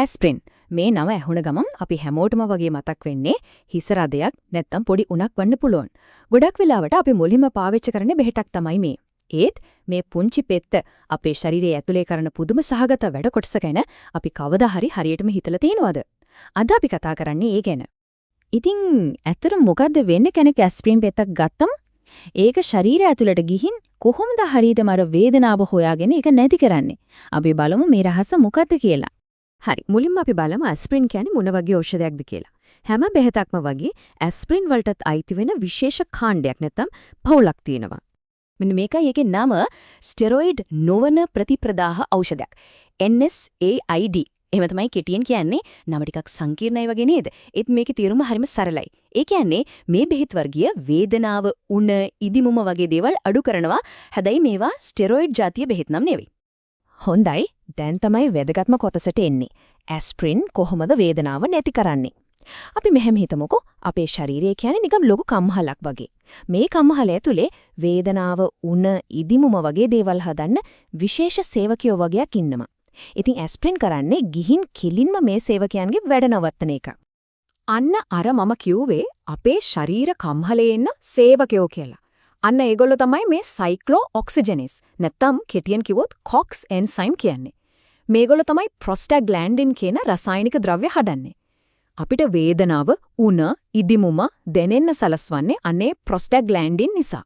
ඇස්ප්‍රින් මේ නම ඇහුණ ගමන් අපි හැමෝටම වගේ මතක් වෙන්නේ හිස රදයක් නැත්තම් පොඩි උණක් වන්න පුළුවන්. ගොඩක් වෙලාවට අපි මුලින්ම පාවිච්චි කරන්නේ බෙහෙතක් තමයි මේ. ඒත් මේ පුංචි පෙත්ත අපේ ශරීරයේ ඇතුලේ කරන පුදුම සහගත වැඩ කොටස ගැන අපි කවදා හරි හරියටම හිතලා තියෙනවද? අද අපි කතා කරන්නේ ඒ ගැන. ඉතින් ඇත්තට මොකද්ද වෙන්නේ කෙනෙක් ඇස්ප්‍රින් පෙත්තක් ගත්තම? ඒක ශරීරය ඇතුළට ගිහින් කොහොමද හරියටම අර වේදනාව හොයාගෙන ඒක නැති කරන්නේ? අපි බලමු මේ රහස මොකද්ද කියලා. හරි මුලින්ම අපි බලමු ඇස්ප්‍රින් කියන්නේ මොන වගේ ඖෂධයක්ද කියලා. හැම බෙහෙතක්ම වගේ ඇස්ප්‍රින් වලටත් අයිති වෙන විශේෂ කාණ්ඩයක් නැත්නම් පවුලක් තියෙනවා. මෙන්න මේකයි ඒකේ නම ස්ටෙරොයිඩ් නොවන ප්‍රතිප්‍රදාහ ඖෂධයක්. NSAID. එහෙම තමයි කෙටියෙන් කියන්නේ. නම ටිකක් සංකීර්ණයි වගේ නේද? ඒත් මේකේ තේරුම හරිම සරලයි. ඒ කියන්නේ මේ බෙහෙත් වර්ගය වේදනාව, උණ, ඉදිමුම වගේ දේවල් අඩු කරනවා. හැබැයි මේවා ස්ටෙරොයිඩ් జాතිය බෙහෙත් නම් නෙවෙයි. හොඳයි. දැන් තමයි වැදගත්ම කොටසට එන්නේ. ඇස්ප්‍රින් කොහොමද වේදනාව නැති කරන්නේ? අපි මෙහෙම හිතමුකෝ. අපේ ශරීරය කියන්නේ නිකම් ලොකු කම්හලක් වගේ. මේ කම්හල ඇතුලේ වේදනාව, උණ, ඉදිමුම වගේ දේවල් හදන්න විශේෂ සේවකයෝ වගේක් ඉන්නවා. ඉතින් ඇස්ප්‍රින් කරන්නේ ගිහින් කිලින්ම මේ සේවකයන්ගේ වැඩ නවත්තන එක. අන්න අර මම කිව්වේ අපේ ශරීර කම්හලේ ඉන්න සේවකයෝ කියලා. අන්න ඒගොල්ලෝ තමයි මේ සයික්ලෝ ඔක්සිජනේස් නැත්නම් කෙටියෙන් කිව්වොත් COX එන්සයිම් කියන්නේ. මේගොල්ලෝ තමයි ප්‍රොස්ටැග්ලැන්ඩින් කියන රසායනික ද්‍රව්‍ය හදන්නේ. අපිට වේදනාව, උණ, ඉදිමුම දැනෙන්න සලස්වන්නේ අනේ ප්‍රොස්ටැග්ලැන්ඩින් නිසා.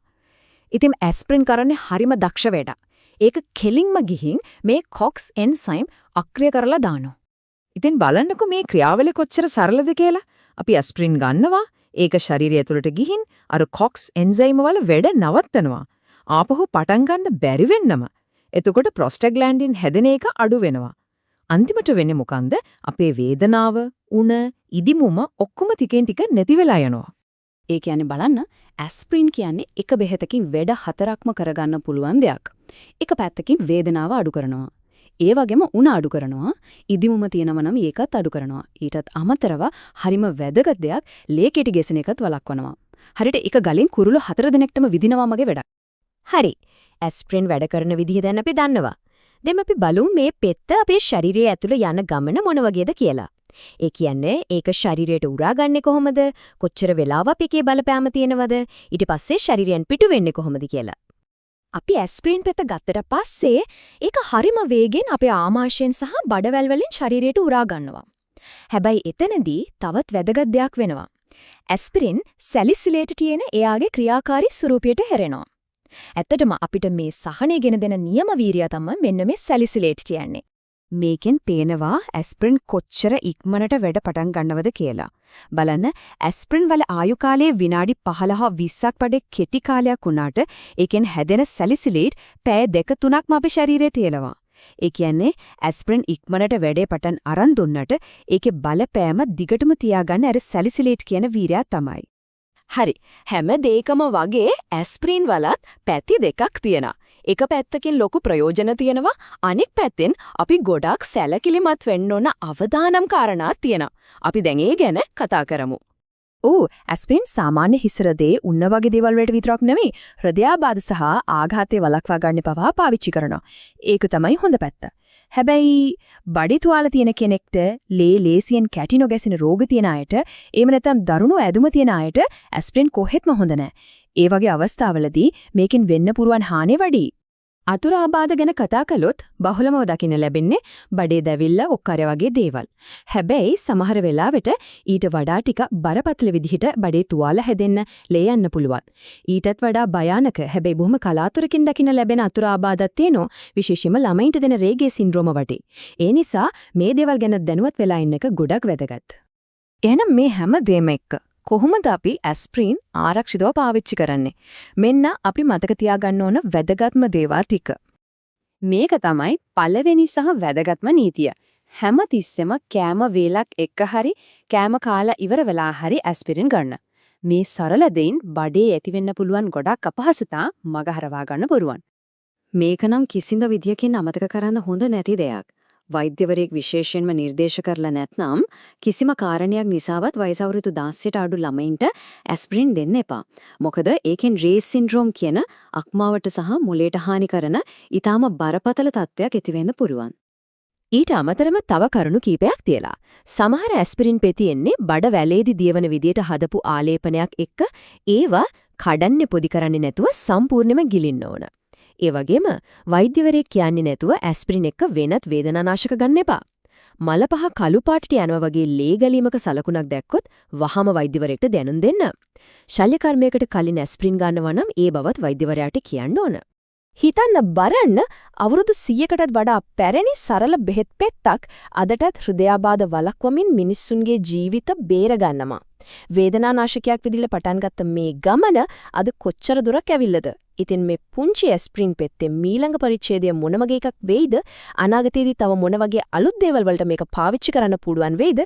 ඉතින් ඇස්ප්‍රින් කරන්නේ හරිම දක්ෂ වැඩක්. ඒක කෙලින්ම ගිහින් මේ COX එන්සයිම් අක්‍රිය කරලා දානවා. ඉතින් බලන්නකෝ මේ ක්‍රියාවලිය කොච්චර සරලද කියලා. අපි ඇස්ප්‍රින් ගන්නවා, ඒක ශරීරය ඇතුළට ගිහින් අර COX එන්සයිම් වල වැඩ නවත්තනවා. ආපහු පටන් ගන්න බැරි වෙන්නම. එතකොට ප්‍රොස්ටැග්ලැන්ඩින් හැදෙන එක අඩු වෙනවා. අන්තිමට වෙන්නේ මොකන්ද? අපේ වේදනාව, උණ, ඉදිමුම ඔක්කොම ටිකෙන් ටික නැති වෙලා යනවා. ඒ කියන්නේ බලන්න ඇස්ප්‍රින් කියන්නේ එක බෙහෙතකින් වැඩ හතරක්ම කරගන්න පුළුවන් දෙයක්. එක පැත්තකින් වේදනාව අඩු කරනවා. ඒ වගේම උණ අඩු කරනවා. ඉදිමුම තියෙනව නම් ඒකත් අඩු කරනවා. ඊටත් අමතරව හරිම වැදගත් දෙයක් ලේ කෙටි ගැසෙන එකත් වළක්වනවා. හරියට එක ගලෙන් කුරුළු 4 දෙනෙක්ටම විදිනවා වගේ වැඩක්. හරි. ඇස්ප්‍රින් වැඩ කරන විදිහ දැන් අපි දන්නවා. දැන් අපි බලමු මේ පෙත්ත අපේ ශරීරයේ ඇතුළේ යන ගමන මොන වගේද කියලා. ඒ කියන්නේ ඒක ශරීරයට උරාගන්නේ කොහොමද? කොච්චර වෙලාවක් එකේ බලපෑම තියෙනවද? ඊට පස්සේ ශරීරයෙන් පිටු වෙන්නේ කොහොමද කියලා. අපි ඇස්ප්‍රින් පෙත්ත ගත්තට පස්සේ ඒක හරිම වේගෙන් අපේ ආමාශයෙන් සහ බඩවැල් වලින් ශරීරයට උරා ගන්නවා. හැබැයි එතනදී තවත් වැදගත් දෙයක් වෙනවා. ඇස්ප්‍රින් සැලිසිලේට් තියෙන එයාගේ ක්‍රියාකාරී ස්වරූපයට හැරෙනවා. ඇත්තටම අපිට මේ සහනය ගෙන දෙන නියම වීර්යය තමයි මෙන්න මේ සැලිසිලේට් කියන්නේ. මේකෙන් පේනවා ඇස්ප්‍රින් කොච්චර ඉක්මනට වැඩ පටන් ගන්නවද කියලා. බලන්න ඇස්ප්‍රින් වල ආයු කාලය විනාඩි 15-20ක් වඩා කෙටි කාලයක් වුණාට ඒකෙන් හැදෙන සැලිසිලේට් පැය 2-3ක්ම අපේ ශරීරයේ තියෙනවා. ඒ කියන්නේ ඇස්ප්‍රින් ඉක්මනට වැඩේ පටන් අරන් දුන්නට ඒකේ බලපෑම දිගටම තියාගන්න අර සැලිසිලේට් කියන වීර්යය තමයි. හරි. හැම දෙයකම වගේ ඇස්ප්‍රින් වලත් පැති දෙකක් තියෙනවා. එක පැත්තකින් ලොකු ප්‍රයෝජන තියෙනවා, අනෙක් පැත්තෙන් අපි ගොඩක් සැලකිලිමත් වෙන්න ඕන අවදානම් කාරණාවක් තියෙනවා. අපි දැන් ඒ ගැන කතා කරමු. ඇස්ප්‍රින් සාමාන්‍ය හිස රදේ උන්න වගේ දේවල් වලට විතරක් නෙමෙයි, හෘදයාබාධ සහ ආඝාතය වළක්වා ගන්න පවා පාවිච්චි කරනවා. ඒක තමයි හොඳ පැත්ත. හැබැයි බඩේ තුවාල තියෙන කෙනෙක්ට, ලේසියෙන් කැටි නොගැසෙන රෝග තියෙන අයට, එහෙම නැත්නම් දරුණු ඇදුම තියෙන අයට ඇස්ප්‍රින් කොහෙත්ම හොඳ නැහැ. ඒ වගේ අවස්ථාවලදී මේකෙන් වෙන්න පුරුවන් හානිය වැඩි. අතුරුආබාධ ගැන කතා කළොත් බහුලම දකින්න ලැබෙන්නේ බඩේ දැවිල්ල, ඔක්කාරය වගේ දේවල්. හැබැයි සමහර වෙලාවට ඊට වඩා ටික බරපතල විදිහට බඩේ තුවාල හැදෙන්න, ලේ යන්න පුළුවන්. ඊටත් වඩා භයානක, හැබැයි බොහොම කලාතුරකින් දකින්න ලැබෙන අතුරුආබාධත් තියෙනවා, විශේෂයෙන්ම ළමයින්ට දෙන රේගේ සින්ඩ්‍රෝම වටේ. ඒ නිසා මේ දේවල් ගැන දැනුවත් වෙලා ඉන්න එක ගොඩක් වැදගත්. එහෙනම් මේ හැම දෙයක්ම එක්ක කොහොමද අපි ඇස්ප්‍රින් ආරක්ෂිතව පාවිච්චි කරන්නේ? මෙන්න අපි මතක තියාගන්න ඕන වැදගත්ම දේවල් ටික. මේක තමයි පළවෙනි සහ වැදගත්ම නීතිය. හැම තිස්සෙම කෑම වේලක් එක්ක හරි කෑම කාලා ඉවර වෙලා හරි ඇස්පිරින් ගන්න. මේ සරල දෙයින් බඩේ ඇතිවෙන්න පුළුවන් ගොඩක් අපහසුතා මගහරවා ගන්න පුරුවන්. මේක නම් කිසිඳ විදියකින් අමතක කරන්න හොඳ නැති දෙයක්. වෛද්‍යවරයෙක් විශේෂයෙන්ම නිර්දේශ කරලා නැත්නම් කිසිම කාරණයක් නිසාවත් වයස අවුරුදු 16ට අඩු ළමයින්ට ඇස්ප්‍රින් දෙන්න එපා. මොකද ඒකෙන් රේස් සින්ඩ්‍රෝම් කියන අක්මාවට සහ මොළයට හානි කරන ඊටාම බරපතල තත්ත්වයක් ඇති වෙන්න පුළුවන්. ඊට අමතරව තව කරුණු කීපයක් තියලා. සමහර ඇස්පිරින් පෙති එන්නේ බඩ වැලේදී දියවන විදියට හදපු ආලේපනයක් එක්ක ඒවා කඩන්නේ පොඩි කරන්නේ නැතුව සම්පූර්ණයෙන්ම ගිලින්න ඕන. ඒ වගේම වෛද්‍යවරයෙක් කියන්නේ නැතුව ඇස්පිරින් එක්ක වෙනත් වේදනානාශක ගන්න එපා. මල පහ කළු පාටට යනවා වගේ ලේ ගැලීමක සලකුණක් දැක්කොත් වහම වෛද්‍යවරයෙක්ට දැනුම් දෙන්න. ශල්‍ය කර්මයකට කලින් ඇස්පිරින් ගන්නවා නම් ඒ බවත් වෛද්‍යවරයාට කියන්න ඕන. හිතන්න බලන්න අවුරුදු 100කටත් වඩා පැරණි සරල බෙහෙත් පෙත්තක් අදටත් හෘදයාබාධ වළක්වමින් මිනිස්සුන්ගේ ජීවිත බේරගන්නවා. වේදනානාශකයක් විදිහට පටන් ගත්ත මේ ගමන අද කොච්චර දුරක් ඇවිල්ලාද? ඉතින් මේ පුංචි ඇස්ප්‍රින් පෙත්තේ මීළඟ පරිච්ඡේදය මොන වගේ එකක් වෙයිද? අනාගතයේදී තව මොන වගේ අලුත් දේවල් වලට මේක පාවිච්චි කරන්න පුළුවන් වෙයිද?